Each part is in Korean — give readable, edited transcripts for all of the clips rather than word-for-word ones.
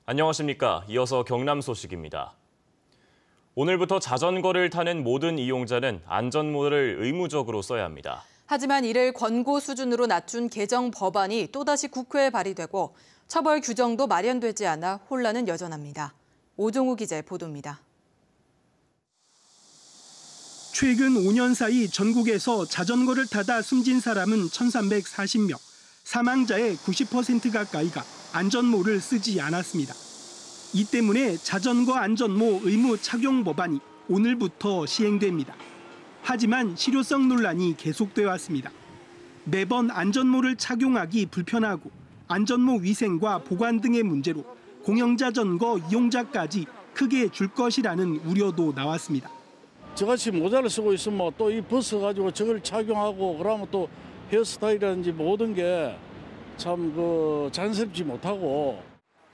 안녕하십니까. 이어서 경남 소식입니다. 오늘부터 자전거를 타는 모든 이용자는 안전모를 의무적으로 써야 합니다. 하지만 이를 권고 수준으로 낮춘 개정 법안이 또다시 국회에 발의되고 처벌 규정도 마련되지 않아 혼란은 여전합니다. 오종우 기자의 보도입니다. 최근 5년 사이 전국에서 자전거를 타다 숨진 사람은 1,340명, 사망자의 90% 가까이가 안전모를 쓰지 않았습니다. 이 때문에 자전거 안전모 의무 착용 법안이 오늘부터 시행됩니다. 하지만 실효성 논란이 계속돼 왔습니다. 매번 안전모를 착용하기 불편하고 안전모 위생과 보관 등의 문제로 공영자전거 이용자까지 크게 줄 것이라는 우려도 나왔습니다. 저같이 모자를 쓰고 있으면 또 이 벗어가지고 저걸 착용하고 그러면 또 헤어스타일이라든지 모든 게 참 자연스럽지 못하고.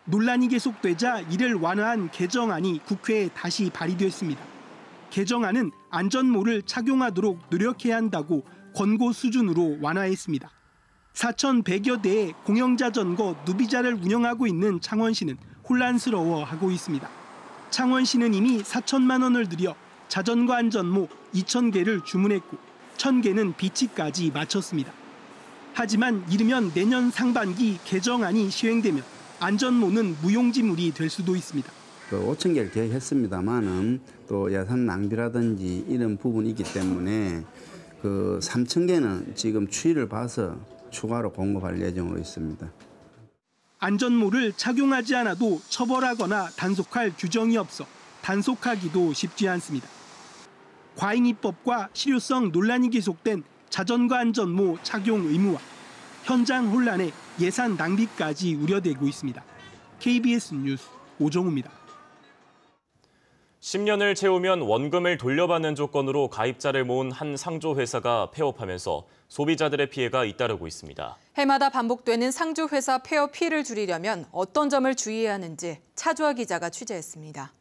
논란이 계속되자 이를 완화한 개정안이 국회에 다시 발의됐습니다. 개정안은 안전모를 착용하도록 노력해야 한다고 권고 수준으로 완화했습니다. 4,100여 대의 공영자전거 누비자를 운영하고 있는 창원시는 혼란스러워하고 있습니다. 창원시는 이미 4천만 원을 들여 자전거 안전모 2,000개를 주문했고 1,000개는 비치까지 마쳤습니다. 하지만 이르면 내년 상반기 개정안이 시행되면 안전모는 무용지물이 될 수도 있습니다. 5,000개를 계획했습니다만은 또 예산 낭비라든지 이런 부분이 있기 때문에 3,000개는 지금 추이를 봐서 추가로 공급할 예정으로 있습니다. 안전모를 착용하지 않아도 처벌하거나 단속할 규정이 없어 단속하기도 쉽지 않습니다. 과잉입법과 실효성 논란이 계속된 자전거 안전모 착용 의무화, 현장 혼란에 예산 낭비까지 우려되고 있습니다. KBS 뉴스 오종우입니다. 10년을 채우면 원금을 돌려받는 조건으로 가입자를 모은 한 상조회사가 폐업하면서 소비자들의 피해가 잇따르고 있습니다. 해마다 반복되는 상조회사 폐업 피해를 줄이려면 어떤 점을 주의해야 하는지 차주아 기자가 취재했습니다.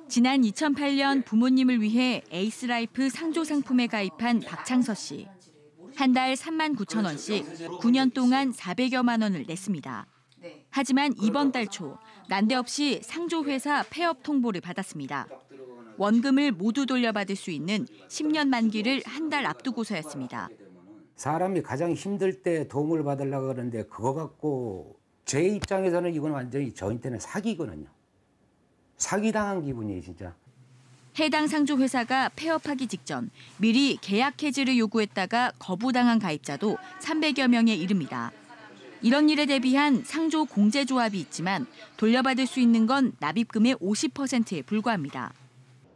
지난 2008년 부모님을 위해 에이스라이프 상조 상품에 가입한 박창서 씨. 한 달 39,000원씩 9년 동안 400여만 원을 냈습니다. 하지만 이번 달 초 난데없이 상조회사 폐업 통보를 받았습니다. 원금을 모두 돌려받을 수 있는 10년 만기를 한 달 앞두고서였습니다. 사람이 가장 힘들 때 도움을 받으려고 그러는데 그거 갖고 제 입장에서는 이건 완전히 저한테는 사기거든요. 사기당한 기분이에요, 진짜. 해당 상조회사가 폐업하기 직전 미리 계약 해지를 요구했다가 거부당한 가입자도 300여 명에 이릅니다. 이런 일에 대비한 상조 공제조합이 있지만 돌려받을 수 있는 건 납입금의 50%에 불과합니다.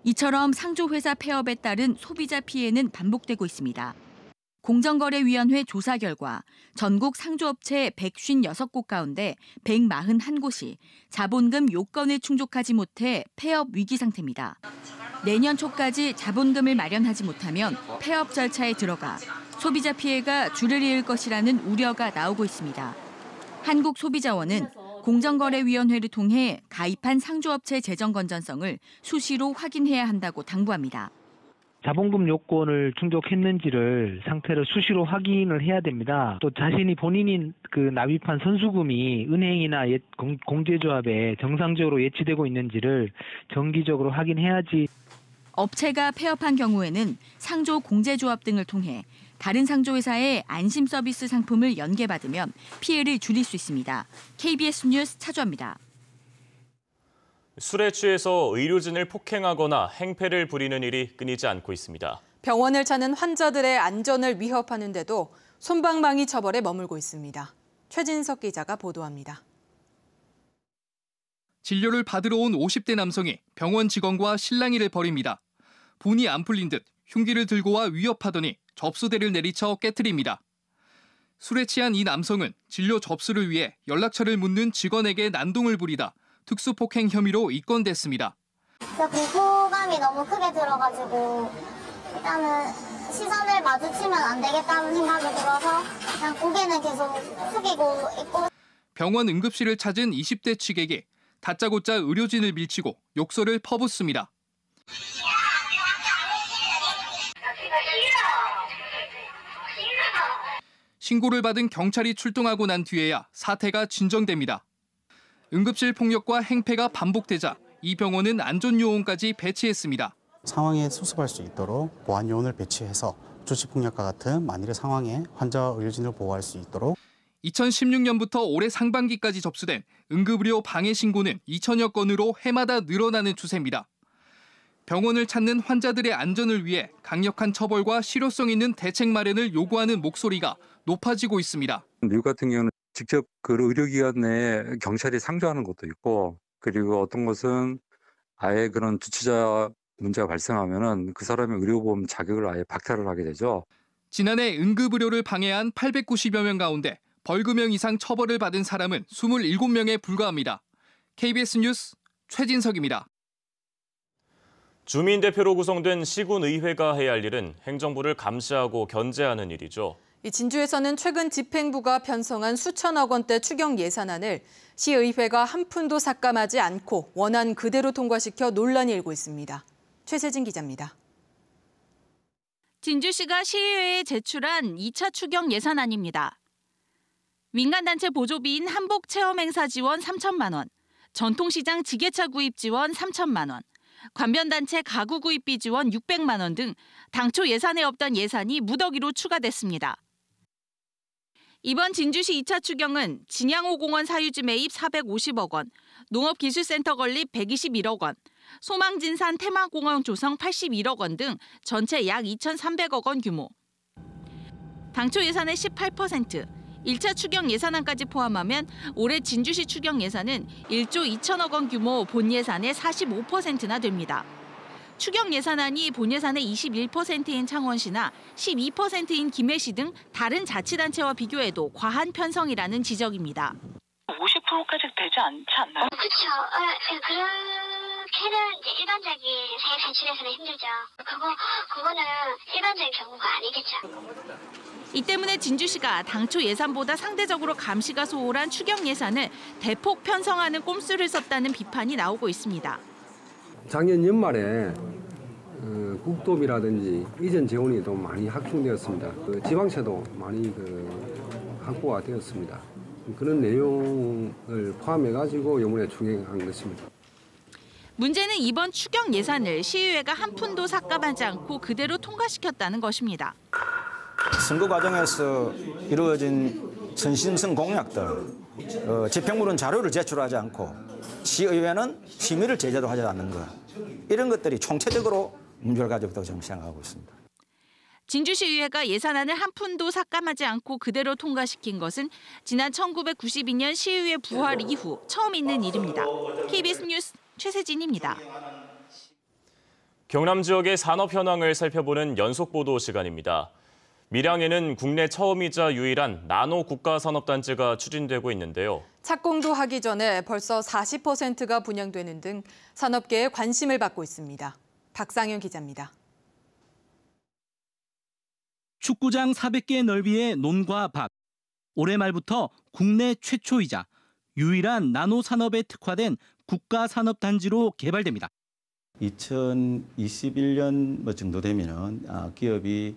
이처럼 상조회사 폐업에 따른 소비자 피해는 반복되고 있습니다. 공정거래위원회 조사 결과 전국 상조업체 156곳 가운데 141곳이 자본금 요건을 충족하지 못해 폐업 위기 상태입니다. 내년 초까지 자본금을 마련하지 못하면 폐업 절차에 들어가 소비자 피해가 줄을 이을 것이라는 우려가 나오고 있습니다. 한국소비자원은 공정거래위원회를 통해 가입한 상조업체 재정 건전성을 수시로 확인해야 한다고 당부합니다. 자본금 요건을 충족했는지를 상태를 수시로 확인을 해야 됩니다. 또 자신이 본인이 납입한 선수금이 은행이나 공제조합에 정상적으로 예치되고 있는지를 정기적으로 확인해야지. 업체가 폐업한 경우에는 상조 공제조합 등을 통해 다른 상조회사의 안심 서비스 상품을 연계받으면 피해를 줄일 수 있습니다. KBS 뉴스 차주아입니다. 술에 취해서 의료진을 폭행하거나 행패를 부리는 일이 끊이지 않고 있습니다. 병원을 찾는 환자들의 안전을 위협하는데도 솜방망이 처벌에 머물고 있습니다. 최진석 기자가 보도합니다. 진료를 받으러 온 50대 남성이 병원 직원과 실랑이를 벌입니다. 분이 안 풀린 듯 흉기를 들고 와 위협하더니 접수대를 내리쳐 깨트립니다. 술에 취한 이 남성은 진료 접수를 위해 연락처를 묻는 직원에게 난동을 부리다 특수폭행 혐의로 입건됐습니다. 공포감이 너무 크게 들어가지고 일단은 시선을 마주치면 안 되겠다는 생각이 들어서 그냥 고개는 계속 숙이고 있고. 병원 응급실을 찾은 20대 취객이 다짜고짜 의료진을 밀치고 욕설을 퍼붓습니다. 신고를 받은 경찰이 출동하고 난 뒤에야 사태가 진정됩니다. 응급실 폭력과 행패가 반복되자 이 병원은 안전요원까지 배치했습니다. 상황에 수습할 수 있도록 보안요원을 배치해서 조직폭력과 같은 만일의 상황에 환자 의료진을 보호할 수 있도록 2016년부터 올해 상반기까지 접수된 응급의료 방해 신고는 2천여 건으로 해마다 늘어나는 추세입니다. 병원을 찾는 환자들의 안전을 위해 강력한 처벌과 실효성 있는 대책 마련을 요구하는 목소리가 높아지고 있습니다. 미국 같은 경우는 직접 그 의료기관 내에 경찰이 상주하는 것도 있고, 그리고 어떤 것은 아예 그런 주치자 문제가 발생하면은 그 사람의 의료보험 자격을 아예 박탈을 하게 되죠. 지난해 응급의료를 방해한 890여 명 가운데 벌금형 이상 처벌을 받은 사람은 27명에 불과합니다. KBS 뉴스 최진석입니다. 주민대표로 구성된 시군의회가 해야 할 일은 행정부를 감시하고 견제하는 일이죠. 진주에서는 최근 집행부가 편성한 수천억 원대 추경 예산안을 시의회가 한 푼도 삭감하지 않고 원안 그대로 통과시켜 논란이 일고 있습니다. 최세진 기자입니다. 진주시가 시의회에 제출한 2차 추경 예산안입니다. 민간단체 보조비인 한복 체험 행사 지원 3천만 원, 전통시장 지게차 구입 지원 3천만 원, 관변단체 가구 구입비 지원 600만 원 등 당초 예산에 없던 예산이 무더기로 추가됐습니다. 이번 진주시 2차 추경은 진양호 공원 사유지 매입 450억 원, 농업기술센터 건립 121억 원, 소망진산 테마공원 조성 81억 원 등 전체 약 2,300억 원 규모. 당초 예산의 18%, 1차 추경 예산안까지 포함하면 올해 진주시 추경 예산은 1조 2천억 원 규모 본 예산의 45%나 됩니다. 추경 예산안이 본 예산의 21%인 창원시나 12%인 김해시 등 다른 자치단체와 비교해도 과한 편성이라는 지적입니다. 50%까지 되지 않지 않나요? 그렇죠. 그렇게는 이제 일반적인 세액 산출에서는 힘들죠. 그거는 일반적인 경우가 아니겠죠. 이 때문에 진주시가 당초 예산보다 상대적으로 감시가 소홀한 추경 예산을 대폭 편성하는 꼼수를 썼다는 비판이 나오고 있습니다. 작년 연말에 국도비라든지 이전 재원이 또 많이 확충되었습니다. 지방채도 많이 확보가 되었습니다. 그런 내용을 포함해가지고 이번에 추경한 것입니다. 문제는 이번 추경 예산을 시의회가 한 푼도 삭감하지 않고 그대로 통과시켰다는 것입니다. 선거 과정에서 이루어진 선심성 공약들, 집행부는 자료를 제출하지 않고 시의회는 심의를 제대로 하지 않는 것, 이런 것들이 총체적으로 문제를 가지고 있다고 저는 생각하고 있습니다. 진주시의회가 예산안을 한 푼도 삭감하지 않고 그대로 통과시킨 것은 지난 1992년 시의회 부활 이후 처음 있는 일입니다. KBS 뉴스 최세진입니다. 경남 지역의 산업 현황을 살펴보는 연속 보도 시간입니다. 밀양에는 국내 처음이자 유일한 나노 국가산업단지가 추진되고 있는데요. 착공도 하기 전에 벌써 40%가 분양되는 등 산업계의 관심을 받고 있습니다. 박상현 기자입니다. 축구장 400개 넓이의 논과 밭. 올해 말부터 국내 최초이자 유일한 나노 산업에 특화된 국가산업단지로 개발됩니다. 2021년 정도 되면은 기업이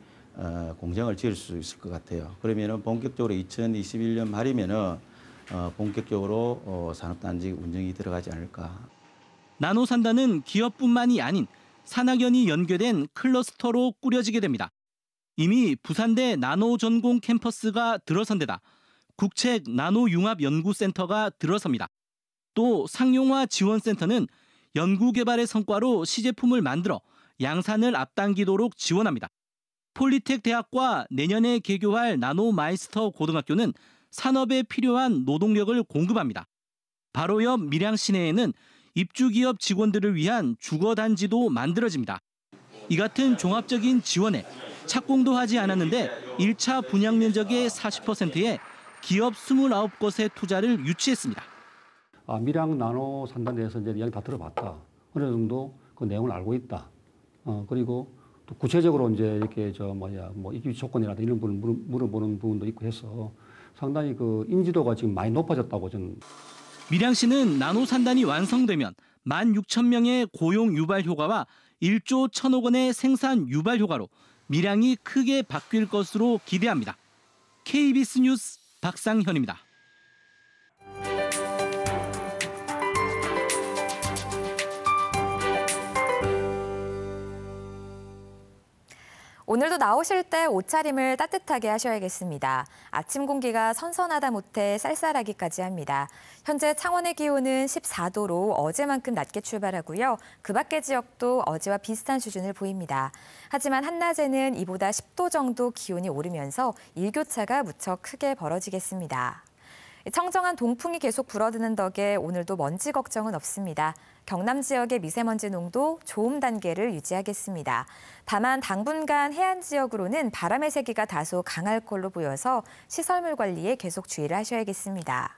공장을 지을 수 있을 것 같아요. 그러면은 본격적으로 2021년 말이면은 본격적으로 산업단지 운영이 들어가지 않을까. 나노산단은 기업뿐만이 아닌 산학연이 연계된 클러스터로 꾸려지게 됩니다. 이미 부산대 나노전공 캠퍼스가 들어선 데다 국책 나노융합연구센터가 들어섭니다. 또 상용화 지원센터는 연구개발의 성과로 시제품을 만들어 양산을 앞당기도록 지원합니다. 폴리텍 대학과 내년에 개교할 나노마이스터 고등학교는 산업에 필요한 노동력을 공급합니다. 바로 옆 밀양 시내에는 입주기업 직원들을 위한 주거단지도 만들어집니다. 이 같은 종합적인 지원에 착공도 하지 않았는데 1차 분양 면적의 40%에 기업 29곳의 투자를 유치했습니다. 밀양 나노 산단에서 이제 이야기 다 들어봤다. 어느 정도 그 내용을 알고 있다. 그리고 또 구체적으로 이제 이렇게 입주 조건이라든지 이런 부분을 물어보는 부분도 있고 해서 상당히 그 인지도가 지금 많이 높아졌다고 저는. 밀양시는 나노 산단이 완성되면 16,000명의 고용 유발 효과와 1조 1,000억 원의 생산 유발 효과로 밀양이 크게 바뀔 것으로 기대합니다. KBS 뉴스 박상현입니다. 오늘도 나오실 때 옷차림을 따뜻하게 하셔야겠습니다. 아침 공기가 선선하다 못해 쌀쌀하기까지 합니다. 현재 창원의 기온은 14도로 어제만큼 낮게 출발하고요. 그 밖의 지역도 어제와 비슷한 수준을 보입니다. 하지만 한낮에는 이보다 10도 정도 기온이 오르면서 일교차가 무척 크게 벌어지겠습니다. 청정한 동풍이 계속 불어드는 덕에 오늘도 먼지 걱정은 없습니다. 경남 지역의 미세먼지 농도 좋음 단계를 유지하겠습니다. 다만 당분간 해안 지역으로는 바람의 세기가 다소 강할 걸로 보여서 시설물 관리에 계속 주의를 하셔야겠습니다.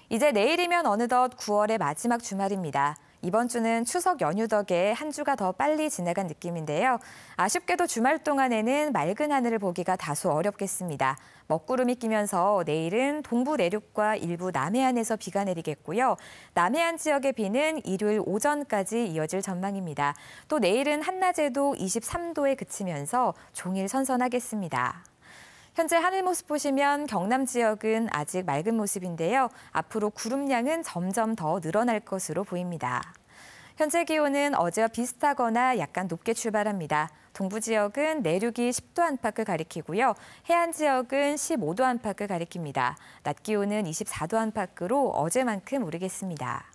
이제 내일이면 어느덧 9월의 마지막 주말입니다. 이번 주는 추석 연휴 덕에 한 주가 더 빨리 지나간 느낌인데요. 아쉽게도 주말 동안에는 맑은 하늘을 보기가 다소 어렵겠습니다. 먹구름이 끼면서 내일은 동부 내륙과 일부 남해안에서 비가 내리겠고요. 남해안 지역의 비는 일요일 오전까지 이어질 전망입니다. 또 내일은 한낮에도 23도에 그치면서 종일 선선하겠습니다. 현재 하늘 모습 보시면 경남 지역은 아직 맑은 모습인데요. 앞으로 구름량은 점점 더 늘어날 것으로 보입니다. 현재 기온은 어제와 비슷하거나 약간 높게 출발합니다. 동부 지역은 내륙이 10도 안팎을 가리키고요. 해안 지역은 15도 안팎을 가리킵니다. 낮 기온은 24도 안팎으로 어제만큼 오르겠습니다.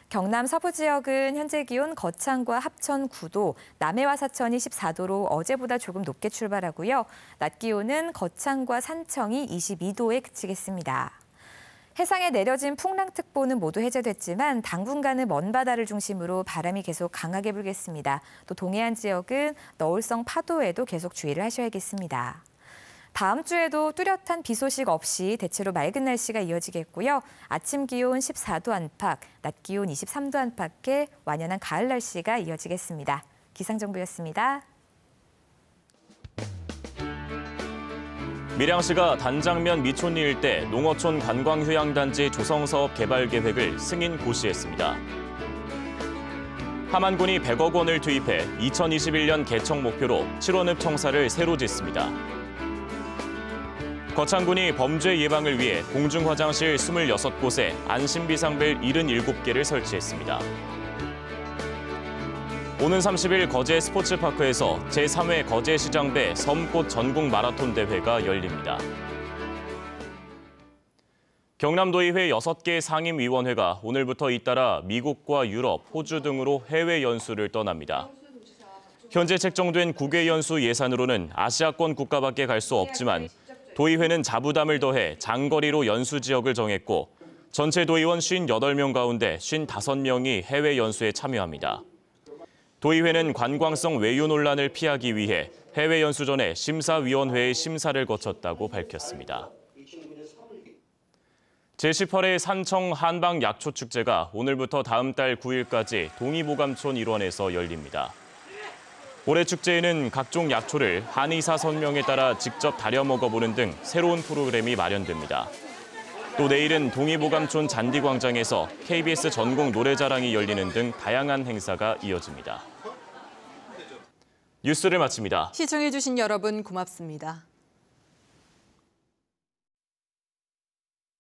경남 서부 지역은 현재 기온 거창과 합천 9도, 남해와 사천이 14도로 어제보다 조금 높게 출발하고요. 낮 기온은 거창과 산청이 22도에 그치겠습니다. 해상에 내려진 풍랑특보는 모두 해제됐지만 당분간은 먼바다를 중심으로 바람이 계속 강하게 불겠습니다. 또 동해안 지역은 너울성 파도에도 계속 주의를 하셔야겠습니다. 다음 주에도 뚜렷한 비 소식 없이 대체로 맑은 날씨가 이어지겠고요. 아침 기온 14도 안팎, 낮 기온 23도 안팎의 완연한 가을 날씨가 이어지겠습니다. 기상정보였습니다. 밀양시가 단장면 미촌리 일대 농어촌 관광휴양단지 조성사업 개발 계획을 승인 고시했습니다. 함안군이 100억 원을 투입해 2021년 개청 목표로 7원읍 청사를 새로 짓습니다. 거창군이 범죄 예방을 위해 공중화장실 26곳에 안심비상벨 77개를 설치했습니다. 오는 30일 거제 스포츠파크에서 제3회 거제시장배 섬꽃 전국 마라톤 대회가 열립니다. 경남도의회 6개 상임위원회가 오늘부터 잇따라 미국과 유럽, 호주 등으로 해외 연수를 떠납니다. 현재 책정된 국외 연수 예산으로는 아시아권 국가밖에 갈 수 없지만 도의회는 자부담을 더해 장거리로 연수 지역을 정했고 전체 도의원 58명 가운데 55명이 해외 연수에 참여합니다. 도의회는 관광성 외유 논란을 피하기 위해 해외 연수 전에 심사위원회의 심사를 거쳤다고 밝혔습니다. 제18회 산청 한방 약초축제가 오늘부터 다음 달 9일까지 동의보감촌 일원에서 열립니다. 올해 축제에는 각종 약초를 한의사 선명에 따라 직접 다려 먹어보는 등 새로운 프로그램이 마련됩니다. 또 내일은 동의보감촌 잔디광장에서 KBS 전국 노래자랑이 열리는 등 다양한 행사가 이어집니다. 뉴스를 마칩니다. 시청해주신 여러분 고맙습니다.